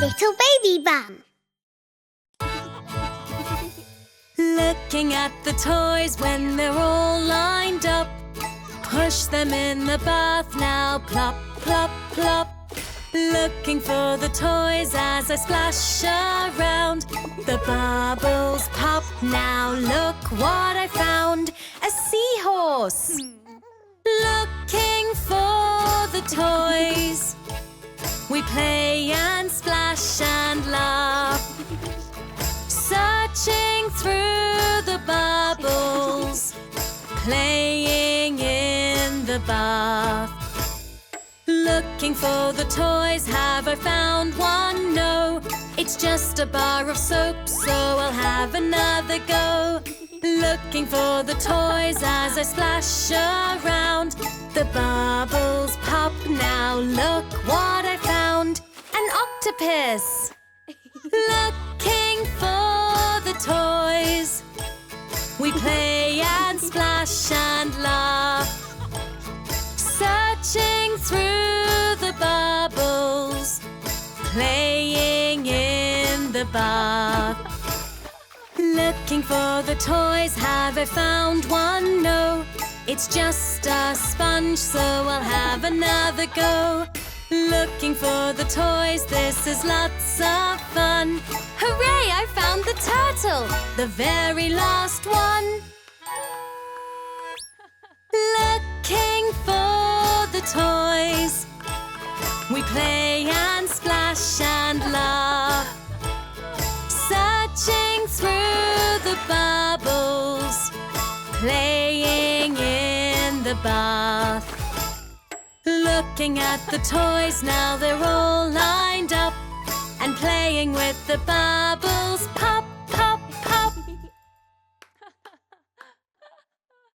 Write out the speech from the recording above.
Little baby bum. Looking at the toys when they're all lined up. Push them in the bath now, plop, plop, plop. Looking for the toys as I splash around. The bubbles pop, now look what I found. A seahorse. Looking for the toys. We play and splash and laugh. Searching through the bubbles, playing in the bath. Looking for the toys, have I found one? No, it's just a bar of soap, so I'll have another go. Looking for the toys as I splash around. The bubbles pop, now look what I found. An octopus. Looking for the toys. We play and splash and laugh. Searching through the bubbles, playing in the bath. Looking for the toys, have I found one? No, it's just a sponge, so I'll have another go. Looking for the toys, this is lots of fun. Hooray, I found the turtle, the very last one. Looking for the toys. We play and splash and laugh. Searching through the bubbles, playing in the bath. Looking at the toys, now they're all lined up. And playing with the bubbles pop.